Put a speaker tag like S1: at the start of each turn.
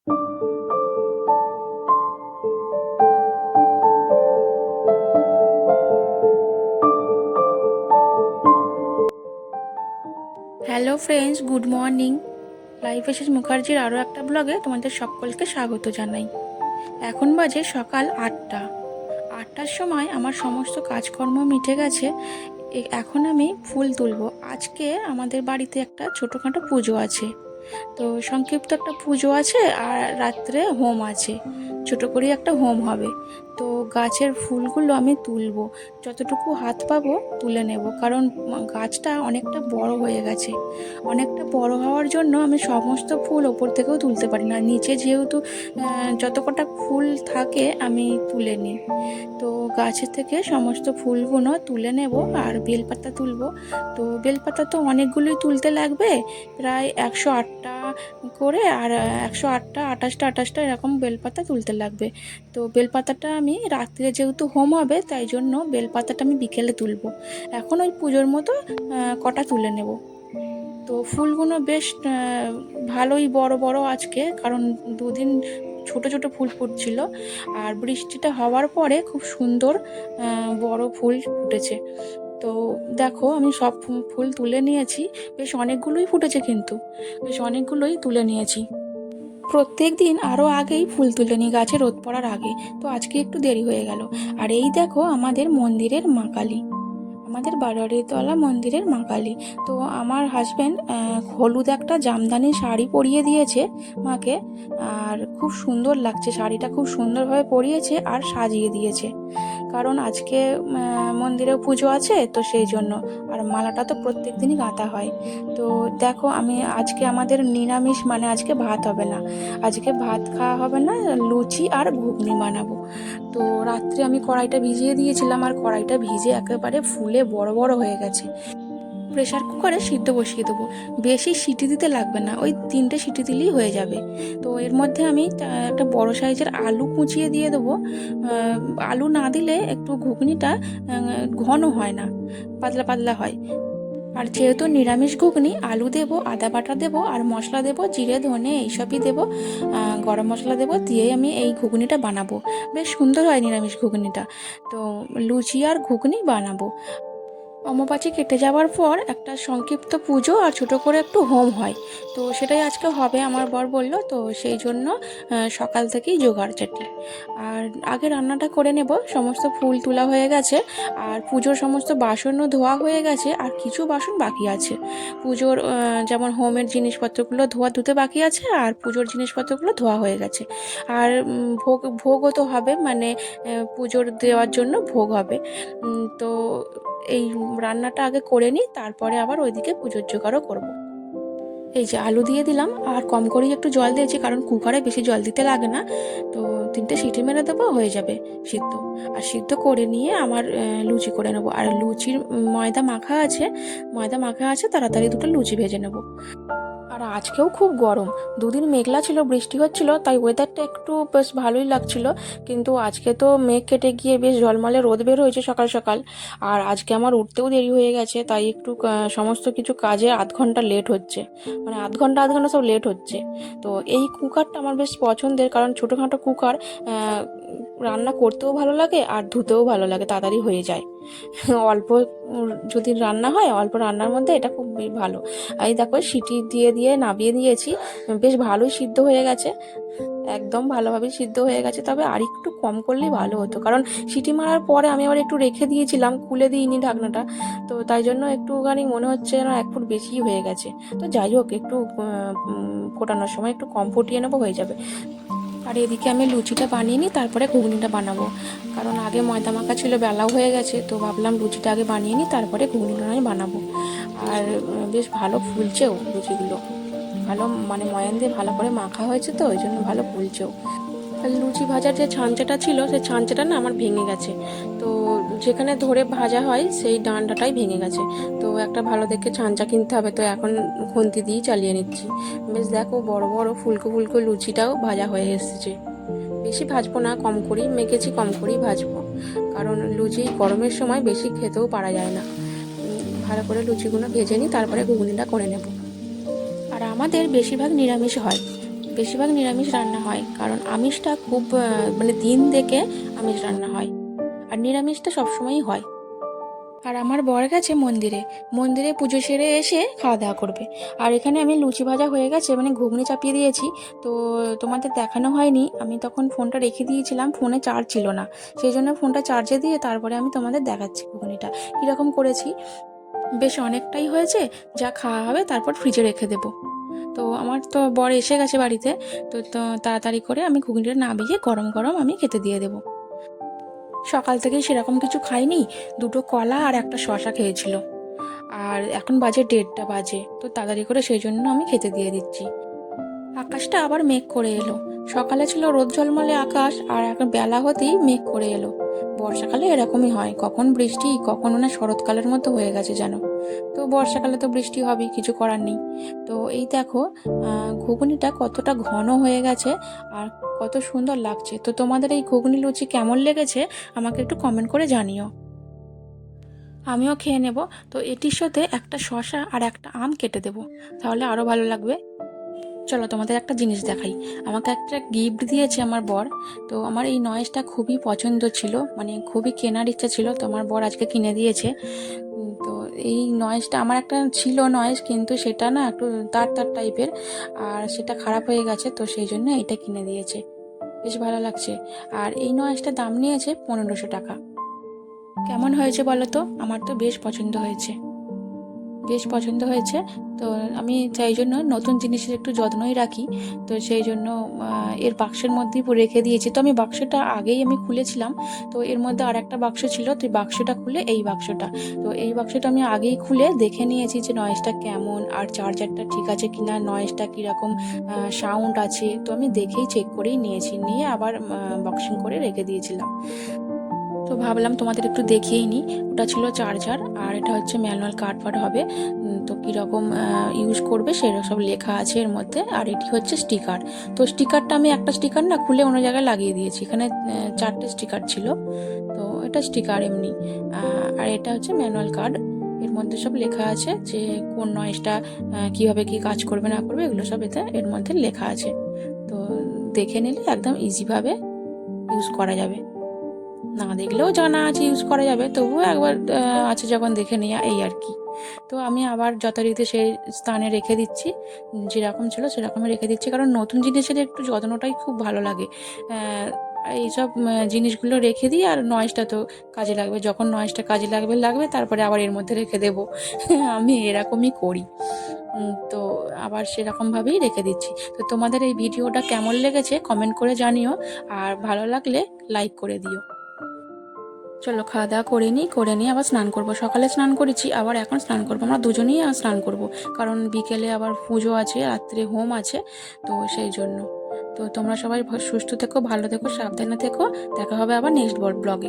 S1: Hello friends, good morning. Life essays মুখার্জির আরও একটা ব্লগে তোমাদের সকলকে স্বাগত জানাই। এখন বাজে সকাল 8টার সময় আমার সমস্ত কাজকর্ম মিটে গেছে। এখন আমি ফুল তুলব। আজকে আমাদের বাড়িতে একটা ছোটোখাটো পুজো আছে, তো সংক্ষিপ্ত একটা পুজো আছে আর রাত্রে হোম আছে, ছোটো করে একটা হোম হবে। তো গাছের ফুলগুলো আমি তুলবো, যতটুকু হাত পাবো তুলে নেব, কারণ গাছটা অনেকটা বড় হয়ে গেছে। অনেকটা বড় হওয়ার জন্য আমি সমস্ত ফুল ওপর থেকেও তুলতে পারি না, নিচে যেহেতু যত কটা ফুল থাকে আমি তুলে নিই। তো গাছের থেকে সমস্ত ফুলগুলো তুলে নেব আর বেলপাতা তুলব। তো বেলপাতা তো অনেকগুলোই তুলতে লাগবে, প্রায় 108টা করে, আর 108টা 28টা এরকম বেলপাতা তুলতে লাগবে। তো বেলপাতাটা আমি রাত্রে যেহেতু হোম হবে তাই জন্য বেলপাতাটা আমি বিকেলে তুলব। এখন ওই পুজোর মতো কটা তুলে নেব। তো ফুলগুলো বেশ ভালোই বড় বড় আজকে, কারণ দুদিন ছোট ছোট ফুল ফুটছিল আর বৃষ্টিটা হওয়ার পরে খুব সুন্দর বড় ফুল ফুটেছে। তো দেখো আমি সব ফুল তুলে নিয়েছি, বেশ অনেকগুলোই ফুটেছে, কিন্তু বেশ অনেকগুলোই তুলে নিয়েছি। প্রত্যেক দিন আরও আগেই ফুল তুলে নিই, গাছে রোদ পড়ার আগে, তো আজকে একটু দেরি হয়ে গেল। আর এই দেখো আমাদের মন্দিরের মা কালী, আমাদের বারোয়ারিতলা মন্দিরের মা কালী। তো আমার হাজব্যান্ড হলুদ একটা জামদানি শাড়ি পরিয়ে দিয়েছে মাকে, আর খুব সুন্দর লাগছে শাড়িটা, খুব সুন্দরভাবে পরিয়েছে আর সাজিয়ে দিয়েছে, কারণ আজকে মন্দিরেও পুজো আছে তো সেই জন্য। আর মালাটা তো প্রত্যেক দিনই গাঁথা হয়। তো দেখো আমি আজকে আমাদের নিরামিষ, মানে আজকে ভাত হবে না, আজকে ভাত খাওয়া হবে না, লুচি আর ঘুগনি বানাবো। তো রাত্রে আমি কড়াইটা ভিজিয়ে দিয়েছিলাম আর কড়াইটা ভিজে একেবারে ফুলে বড় বড় হয়ে গেছে। প্রেশার কুকারে সিদ্ধ বসিয়ে দেবো, বেশি সিটি দিতে লাগবে না, ওই 3টে সিটি দিলেই হয়ে যাবে। তো এর মধ্যে আমি একটা বড় সাইজের আলু কুচিয়ে দিয়ে দেবো। আলু না দিলে একটু ঘুগনিটা ঘন হয় না, পাতলা পাতলা হয়। আর যেহেতু নিরামিষ ঘুগনি, আলু দেবো, আদা বাটা দেবো আর মশলা দেবো, জিরে ধনে এইসবই দেবো, গরম মশলা দেবো, দিয়ে আমি এই ঘুগনিটা বানাবো। বেশ সুন্দর হয় নিরামিষ ঘুগনিটা। তো লুচি আর ঘুগনি বানাবো। অমাবাস্যা কেটে যাওয়ার পর একটা সংক্ষিপ্ত পুজো আর ছোট করে একটু হোম হয়, তো সেটাই আজকে হবে আমার বর বলল, তো সেই জন্য সকাল থেকেই জোগাড় জাটি। আর আগে রান্নাটা করে নেব, সমস্ত ফুল তোলা হয়ে গেছে আর পুজোর সমস্ত বাসনও ধোয়া হয়ে গেছে, আর কিছু বাসন বাকি আছে পুজোর, যেমন হোমের জিনিসপত্রগুলো ধুতে বাকি আছে, আর পুজোর জিনিসপত্রগুলো ধোয়া হয়ে গেছে। আর ভোগও তো হবে, মানে পুজোর দেওয়ার জন্য ভোগ হবে। তো এই রান্নাটা আগে করে নিই, তারপরে আবার ওইদিকে পুজোর জোগাড়ও করবো। এই যে আলু দিয়ে দিলাম আর কম করেই একটু জল দিয়েছি, কারণ কুকারে বেশি জল দিতে লাগে না। তো 3টে সিটি মেরে দেবো, হয়ে যাবে সিদ্ধ। আর সিদ্ধ করে নিয়ে আমার লুচি করে নেবো। আর লুচির ময়দা মাখা আছে, তাড়াতাড়ি 2টো লুচি ভেজে নেবো। আর আজকেও খুব গরম, দুদিন মেঘলা ছিল, বৃষ্টি হচ্ছিল, তাই ওয়েদারটা একটু বেশ ভালোই লাগছিল। কিন্তু আজকে তো মেঘ কেটে গিয়ে বেশ ঝলমলে রোদ বের হয়েছে সকাল সকাল। আর আজকে আমার উঠতেও দেরি হয়ে গেছে, তাই একটু সমস্ত কিছু কাজে আধ ঘন্টা লেট হচ্ছে, মানে আধ ঘন্টা সব লেট হচ্ছে। তো এই কুকারটা আমার বেশ পছন্দের, কারণ ছোটোখাটো কুকার, রান্না করতেও ভালো লাগে আর ধুতেও ভালো লাগে, তাড়াতাড়ি হয়ে যায়। অল্প যদি রান্না হয়, অল্প রান্নার মধ্যে এটা খুব ভালো। এই দেখো সিটি দিয়ে দিয়ে নামিয়ে দিয়েছি, বেশ ভালোই সিদ্ধ হয়ে গেছে, একদম ভালোভাবেই সিদ্ধ হয়ে গেছে। তবে আর একটু কম করলেই ভালো হতো, কারণ সিটি মারার পরে আমি আবার একটু রেখে দিয়েছিলাম, খুলে দিইনি ঢাকনাটা, তো তাই জন্য একটুখানি মনে হচ্ছে যেন 1 ফুট বেশি হয়ে গেছে। তো যাই হোক, একটু ফোটানোর সময় একটু কম ফুটিয়ে নেবো, হয়ে যাবে। আর এদিকে আমি লুচিটা বানিয়ে নিই, তারপরে ঘুগনিটা বানাবো, কারণ আগে ময়দা মাখা ছিল, বেলাও হয়ে গেছে, তো ভাবলাম লুচিটা আগে বানিয়ে নিই, তারপরে ঘুগনিটা আমি বানাবো। আর বেশ ভালো ফুলছেও লুচিগুলো, ভালো মানে ময়ান দিয়ে ভালো করে মাখা হয়েছে, তো ওই জন্য ভালো ফুলছেও। লুচি ভাজার যে ছাঁচটা ছিল, সেই ছাঁচটা না আমার ভেঙে গেছে, তো যেখানে ধরে ভাজা হয় সেই ডান্ডাটাই ভেঙে গেছে। তো একটা ভালো দেখে ছাঁচা কিনতে হবে, তো এখন খুন্তি দিয়েই চালিয়ে নিচ্ছি। বেশ দেখো বড় বড় ফুলকো ফুলকো লুচিটাও ভাজা হয়ে এসেছে। বেশি ভাজবো না, কম করেই মেখেছি, কম করেই ভাজবো, কারণ লুচি গরমের সময় বেশি খেতেও পারা যায় না। ভালো করে লুচিগুলো ভেজে নিই, তারপরে ঘুগনিটা করে নেব। আর আমাদের বেশিরভাগ নিরামিষ হয়, বেশিরভাগ নিরামিষ রান্না হয়, কারণ আমিষটা খুব মানে দিন দেখে আমিষ রান্না হয়, আর নিরামিষটা সবসময়ই হয়। আর আমার বর গেছে মন্দিরে, মন্দিরে পুজো সেরে এসে খাওয়া দাওয়া করবে। আর এখানে আমি লুচি ভাজা হয়ে গেছে, মানে ঘুগনি চাপিয়ে দিয়েছি। তো তোমাদের দেখানো হয়নি, আমি তখন ফোনটা রেখে দিয়েছিলাম, ফোনে চার্জ ছিল না, সেই জন্য ফোনটা চার্জে দিয়ে তারপরে আমি তোমাদের দেখাচ্ছি ঘুগনিটা কীরকম করেছি। বেশ অনেকটাই হয়েছে, যা খাওয়া হবে তারপর ফ্রিজে রেখে দেবো। তো আমার তো বর এসে গেছে বাড়িতে, তো তাড়াতাড়ি করে আমি ঘুগনিটা নামিয়ে গরম গরম আমি খেতে দিয়ে দেবো। সকাল থেকেই সেরকম কিছু খাইনি, দুটো কলা আর একটা শশা খেয়েছিল। আর এখন বাজে 1:30 বাজে, তো তাড়াতাড়ি করে সেই জন্য আমি খেতে দিয়ে দিচ্ছি। আকাশটা আবার মেঘ করে এলো। সকালে ছিল রোদ ঝলমলে আকাশ, আর এখন বেলা হতেই মেঘ করে এলো। বর্ষাকালে এরকমই হয়, কখন বৃষ্টি কখন না শরৎকালের মতো হয়ে গেছে যেন। তো বর্ষাকালে তো বৃষ্টি হবেই, কিছু করার নেই। তো এই দেখো ঘুগনিটা কতটা ঘন হয়ে গেছে আর কত সুন্দর লাগছে। তো তোমাদের এই ঘুগনি লুচি কেমন লেগেছে আমাকে একটু কমেন্ট করে জানিও। আমিও খেয়ে নেব। তো এটির সাথে একটা শসা আর একটা আম কেটে দেবো, তাহলে আরও ভালো লাগবে। চলো তোমাদের একটা জিনিস দেখাই। আমাকে একটা গিফট দিয়েছে আমার বর। তো আমার এই নয়েজটা খুবই পছন্দ ছিল, মানে খুবই কেনার ইচ্ছা ছিল, তো আমার বর আজকে কিনে দিয়েছে। তো এই নয়েজটা আমার একটা ছিল নয়েজ, কিন্তু সেটা না একটু তার তার টাইপের, আর সেটা খারাপ হয়ে গেছে, তো সেই জন্য এটা কিনে দিয়েছে। বেশ ভালো লাগছে। আর এই নয়েজটার দাম নিয়েছে 1500 টাকা। কেমন হয়েছে বলো তো? আমার তো বেশ পছন্দ হয়েছে, বেশ পছন্দ হয়েছে। তো আমি সেই জন্য নতুন জিনিসের একটু যত্নই রাখি। তো সেই জন্য এর বাক্সের মধ্যেই রেখে দিয়েছি। তো আমি বাক্সটা আগেই আমি খুলেছিলাম, তো এর মধ্যে আর একটা বাক্স ছিল, তো এই বাক্সটা খুলে এই বাক্সটা, তো এই বাক্সটা আমি আগেই খুলে দেখে নিয়েছি যে নয়েজটা কেমন, আর চার্জারটা ঠিক আছে কিনা, নয়েজটা কীরকম সাউন্ড আছে, তো আমি দেখেই চেক করেই নিয়েছি, নিয়ে আবার বক্সিং করে রেখে দিয়েছিলাম। তো ভাবলাম তোমাদের একটু দেখিয়েই নিই। ওটা ছিল চার্জার, আর এটা হচ্ছে ম্যানুয়াল কার্ড হবে। তো কীরকম ইউজ করবে সেরকম সব লেখা আছে এর মধ্যে। আর এটি হচ্ছে স্টিকার। তো স্টিকারটা আমি একটা স্টিকার না খুলে অন্য জায়গায় লাগিয়ে দিয়েছি, এখানে 4টে স্টিকার ছিল। তো এটা স্টিকার এমনি। আর এটা হচ্ছে ম্যানুয়াল কার্ড, এর মধ্যে সব লেখা আছে যে কোন নয়েজটা কীভাবে কী কাজ করবে না করবে, এগুলো সব এর মধ্যে লেখা আছে। তো দেখে নিলে একদম ইজিভাবে ইউজ করা যাবে, না দেখলেও জানা আছে ইউজ করা যাবে, তবুও একবার আছে যখন দেখে নেওয়া, এই আর কি। তো আমি আবার যথারীতি সেই স্থানে রেখে দিচ্ছি, যেরকম ছিল সেরকমই রেখে দিচ্ছি, কারণ নতুন জিনিসের একটু যত্নটাই খুব ভালো লাগে। এইসব জিনিসগুলো রেখে দিই, আর নয়েজটা তো কাজে লাগবে, যখন নয়েজটা কাজে লাগবে তারপরে আবার এর মধ্যে রেখে দেবো। আমি এরকমই করি। তো আবার সেরকমভাবেই রেখে দিচ্ছি। তো তোমাদের এই ভিডিওটা কেমন লেগেছে কমেন্ট করে জানিও, আর ভালো লাগলে লাইক করে দিও। চলো খাওয়া দাওয়া করে নিয়ে আবার স্নান করব। সকালে স্নান করেছি, আবার এখন স্নান করবো, আমরা দুজনেই স্নান করব, কারণ বিকেলে আবার পুজো আছে, রাত্রে হোম আছে, তো সেই জন্য। তো তোমরা সবাই সুস্থ থেকো, ভালো থেকো, সাবধানে থেকো। দেখা হবে আবার নেক্সট ব্লগে।